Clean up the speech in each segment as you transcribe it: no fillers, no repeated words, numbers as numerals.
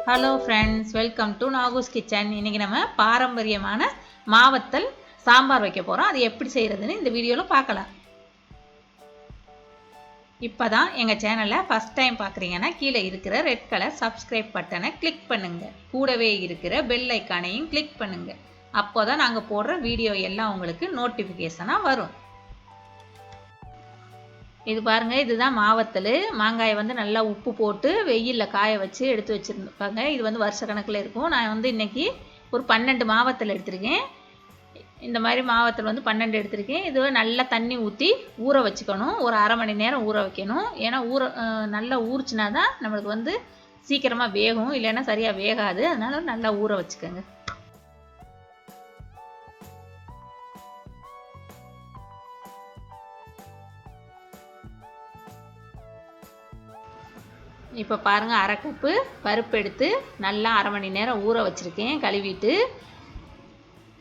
Hello friends, welcome to நாகூஸ் kitchen. இன்றைக்கி நம்ம பாரம்பரியமான மாவத்தல் சாம்பார் வைக்க போகிறோம். அது எப்படி செய்கிறதுன்னு இந்த வீடியோவில் பார்க்கலாம். இப்போ தான் எங்கள் சேனலை ஃபஸ்ட் டைம் பார்க்குறீங்கன்னா கீழே இருக்கிற ரெட் கலர் சப்ஸ்கிரைப் பட்டனை கிளிக் பண்ணுங்கள். கூடவே இருக்கிற பெல் ஐக்கானையும் கிளிக் பண்ணுங்கள். அப்போ தான் நாங்கள் போடுற வீடியோ எல்லாம் உங்களுக்கு நோட்டிஃபிகேஷனாக வரும். இது பாருங்கள், இதுதான் மாவத்தல். மாங்காயை நல்லா உப்பு போட்டு வெயிலில் காய வச்சு எடுத்து வச்சுருப்பாங்க. இது வருஷ கணக்கில் இருக்கும். நான் இன்றைக்கி ஒரு 12 மாவத்தல் எடுத்திருக்கேன். இந்த மாதிரி மாவத்தல் 12 எடுத்திருக்கேன். இது நல்லா தண்ணி ஊற்றி ஊற வச்சுக்கணும். ஒரு அரை மணி நேரம் ஊற வைக்கணும். ஏன்னா நல்லா ஊறிச்சினா தான் நம்மளுக்கு சீக்கிரமாக வேகும், இல்லைன்னா சரியாக வேகாது. அதனால் நல்லா ஊற வச்சுக்கோங்க. இப்போ பாருங்கள், அரை கப்பு பருப்பு எடுத்து நல்லா அரை மணி நேரம் ஊற வச்சுருக்கேன். கழுவிட்டு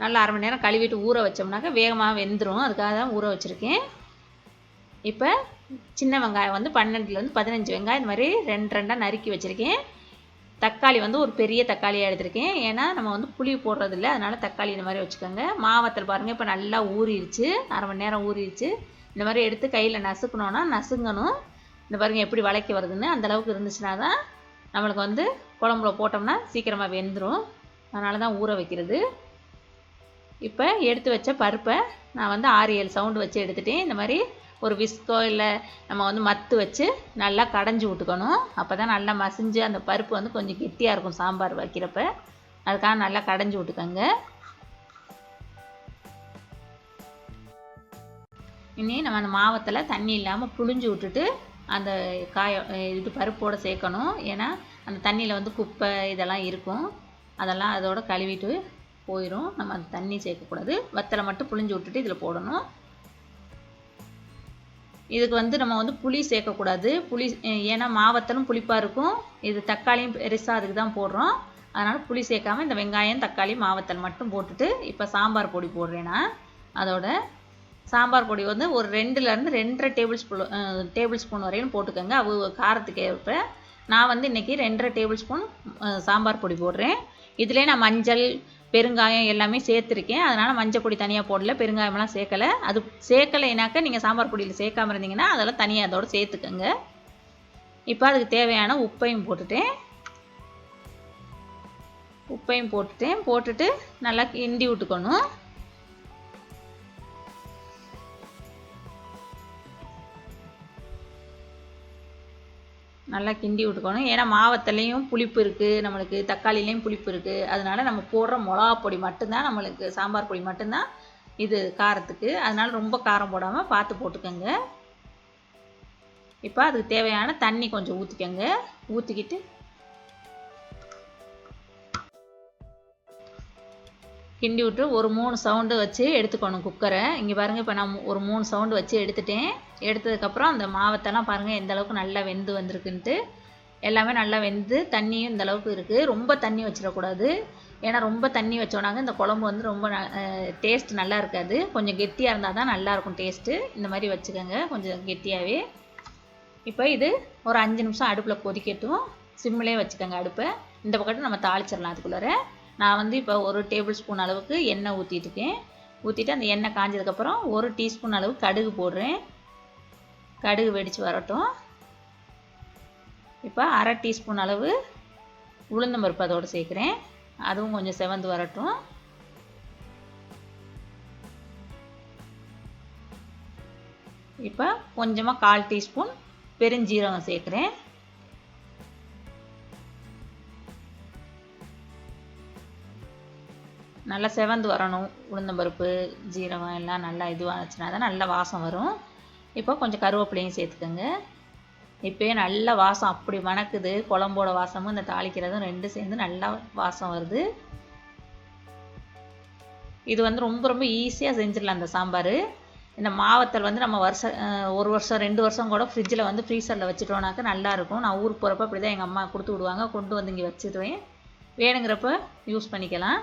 நல்லா அரை மணி நேரம் கழுவிட்டு ஊற வச்சோம்னாக்கா வேகமாக வெந்துடும். அதுக்காக தான் ஊற வச்சுருக்கேன். இப்போ சின்ன வெங்காயம் 12லேருந்து 15 வெங்காயம் இந்த மாதிரி ரெண்டாக நறுக்கி வச்சுருக்கேன். தக்காளி ஒரு பெரிய தக்காளியாக எடுத்திருக்கேன். ஏன்னா நம்ம புளி போடுறதில்ல, அதனால் தக்காளி இந்த மாதிரி வச்சுக்கோங்க. மாவத்தல் பாருங்கள், இப்போ நல்லா ஊறிடுச்சு. அரை மணி நேரம் ஊறிடுச்சு. இந்த மாதிரி எடுத்து கையில் நசுக்கணுன்னா நசுங்கணும். இந்த பாருங்கள் எப்படி வளைக்க வருதுன்னு. அந்தளவுக்கு இருந்துச்சுன்னா தான் நம்மளுக்கு குழம்புல போட்டோம்னா சீக்கிரமாக வெந்துடும். அதனால தான் ஊற வைக்கிறது. இப்போ எடுத்து வச்ச பருப்பை நான் 6-7 சவுண்டு வச்சு எடுத்துகிட்டேன். இந்த மாதிரி ஒரு விஸ்கோ இல்லை நம்ம மத்து வச்சு நல்லா கடைஞ்சி விட்டுக்கணும். அப்போ தான் நல்லா மசிஞ்சு அந்த பருப்பு கொஞ்சம் கெட்டியாக இருக்கும் சாம்பார் வைக்கிறப்ப. அதுக்காக நல்லா கடைஞ்சி விட்டுக்கோங்க. இனி நம்ம அந்த மாவத்தில் தண்ணி இல்லாமல் புழிஞ்சு விட்டுட்டு அந்த இது பருப்போடு சேர்க்கணும். ஏன்னா அந்த தண்ணியில் குப்பை இதெல்லாம் இருக்கும். அதெல்லாம் அதோட கழுவிட்டு போயிடும். நம்ம அந்த தண்ணி சேர்க்கக்கூடாது. வத்தலை மட்டும் புழிஞ்சு விட்டுட்டு இதில் போடணும். இதுக்கு நம்ம புளி சேர்க்கக்கூடாது. புளி ஏன்னா மாவத்தலும் புளிப்பாக இருக்கும். இது தக்காளியும் பெருசாக அதுக்கு தான் போடுறோம். அதனால் புளி சேர்க்காமல் இந்த வெங்காயம் தக்காளி மாவத்தல் மட்டும் போட்டுட்டு இப்போ சாம்பார் பொடி போடுறேன்னா அதோட சாம்பார் பொடி ஒரு 2லேருந்து 2.5 டேபிள் ஸ்பூன் வரையும் போட்டுக்கோங்க. காரத்துக்கு ஏற்ப. நான் இன்றைக்கி 2.5 டேபிள் ஸ்பூன் சாம்பார் பொடி போடுறேன். இதிலே நான் மஞ்சள் பெருங்காயம் எல்லாமே சேர்த்துருக்கேன். அதனால் மஞ்சள் பொடி தனியாக போடல, பெருங்காயமெல்லாம் சேர்க்கலை. அது சேர்க்கலைனாக்கா நீங்கள் சாம்பார் பொடியில் சேர்க்காமல் இருந்தீங்கன்னா அதெல்லாம் தனியாக அதோடு சேர்த்துக்கோங்க. இப்போ அதுக்கு தேவையான உப்பையும் போட்டுட்டு நல்லா கிண்டி விட்டுக்கணும். நல்லா கிண்டி விட்டுக்கணும். ஏன்னா மாவத்தலையும் புளிப்பு இருக்குது, நம்மளுக்கு தக்காளிலையும் புளிப்பு இருக்குது. அதனால் நம்ம போடுற மிளகா பொடி மட்டும்தான் நம்மளுக்கு சாம்பார் பொடி மட்டும்தான் இது காரத்துக்கு. அதனால் ரொம்ப காரம் போடாமல் பார்த்து போட்டுக்கோங்க. இப்போ அதுக்கு தேவையான தண்ணி கொஞ்சம் ஊற்றிக்கோங்க. ஊற்றிக்கிட்டு கிண்டி விட்டு ஒரு 3 சவுண்டு வச்சு எடுத்துக்கணும் குக்கரை. இங்கே பாருங்கள், இப்போ நான் ஒரு 3 சவுண்டு வச்சு எடுத்துட்டேன். எடுத்ததுக்கப்புறம் அந்த மாவத்தெல்லாம் பாருங்கள் எந்த அளவுக்கு நல்லா வெந்து வந்திருக்குன்ட்டு. எல்லாமே நல்லா வெந்து தண்ணியும் இந்த அளவுக்கு இருக்குது. ரொம்ப தண்ணி வச்சிடக்கூடாது. ஏன்னா ரொம்ப தண்ணி வச்சோனாங்க இந்த குழம்பு ரொம்ப டேஸ்ட் நல்லா இருக்காது. கொஞ்சம் கெட்டியாக இருந்தால் தான் நல்லாயிருக்கும் டேஸ்ட்டு. இந்த மாதிரி வச்சுக்கோங்க, கொஞ்சம் கெட்டியாகவே. இப்போ இது ஒரு 5 நிமிஷம் அடுப்பில் கொதிக்கட்டும். சிம்மிலே வச்சுக்கோங்க அடுப்பை. இந்த பக்கத்து நம்ம தாளிச்சிடலாம். அதுக்குள்ளார நான் இப்போ ஒரு டேபிள் ஸ்பூன் அளவுக்கு எண்ணெய் ஊற்றிட்டுருக்கேன். ஊற்றிட்டு அந்த எண்ணெய் காஞ்சதுக்கப்புறம் 1 டீஸ்பூன் அளவு கடுகு போடுறேன். கடுகு வெடித்து வரட்டும். இப்போ அரை டீஸ்பூன் அளவு உளுந்தம்பருப்பு அதோடு சேர்க்குறேன். அதுவும் கொஞ்சம் செவந்து வரட்டும். இப்போ கொஞ்சமாக 1/4 டீஸ்பூன் பெருஞ்சீரகம் சேர்க்குறேன். நல்லா செவந்து வரணும். உளுந்தம்பருப்பு ஜீரகம் எல்லாம் நல்லா இதுவாச்சுன்னா தான் நல்லா வாசம் வரும். இப்போ கொஞ்சம் கருவேப்பிலையும் சேர்த்துக்கோங்க. இப்போயே நல்ல வாசம் அப்படி மணக்குது. குழம்போட வாசமும் இந்த தாளிக்கிறதும் 2 சேர்ந்து நல்லா வாசம் வருது. இது ரொம்ப ரொம்ப ஈஸியாக செஞ்சிடலாம் இந்த சாம்பார். இந்த மாவத்தல் நம்ம ஒரு வருஷம் 2 வருஷம் கூட ஃப்ரிட்ஜில் ஃப்ரீசரில் வச்சுட்டோன்னாக்கா நல்லாயிருக்கும். நான் ஊருக்கு போகிறப்ப அப்படி தான் எங்கள் அம்மா கொடுத்து விடுவாங்க. கொண்டு இங்கே வச்சுடுவேன். வேணுங்கிறப்ப யூஸ் பண்ணிக்கலாம்.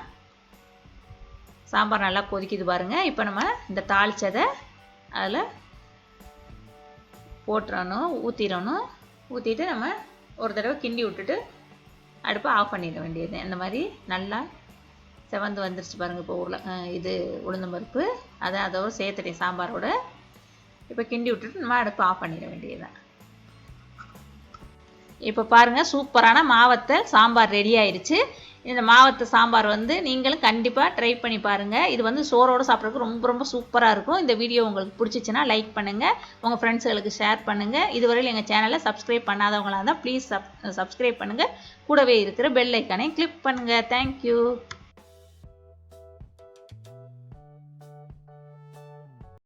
சாம்பார் நல்லா கொதிக்குது பாருங்கள். இப்போ நம்ம இந்த தாளிச்சதை அதில் போட்டுறணும், ஊற்றிடணும். ஊற்றிட்டு நம்ம ஒரு தடவை கிண்டி விட்டுட்டு அடுப்பை ஆஃப் பண்ணிட வேண்டியது. இந்த மாதிரி நல்லா செவந்து வந்துருச்சு பாருங்கள். இப்போ இது உளுந்தம்பருப்பு அதை அதோட சேர்த்துட்டேன் சாம்பாரோட. இப்போ கிண்டி விட்டுட்டு நம்ம அடுப்பை ஆஃப் பண்ணிட வேண்டியதுதான். இப்போ பாருங்கள், சூப்பரான மாவத்தல் சாம்பார் ரெடி ஆயிடுச்சு. இந்த மாவத்து சாம்பார் நீங்களும் கண்டிப்பாக ட்ரை பண்ணி பாருங்கள். இது சோறோடு சாப்பிட்றதுக்கு ரொம்ப ரொம்ப சூப்பராக இருக்கும். இந்த வீடியோ உங்களுக்கு பிடிச்சிச்சின்னா லைக் பண்ணுங்கள், உங்கள் ஃப்ரெண்ட்ஸுகளுக்கு ஷேர் பண்ணுங்கள். இதுவரையில் எங்கள் சேனலை சப்ஸ்கிரைப் பண்ணாதவங்களாக இருந்தால் ப்ளீஸ் சப்ஸ்கிரைப் பண்ணுங்கள். கூடவே இருக்கிற பெல் ஐக்கானையும் கிளிக் பண்ணுங்கள். தேங்க்யூ.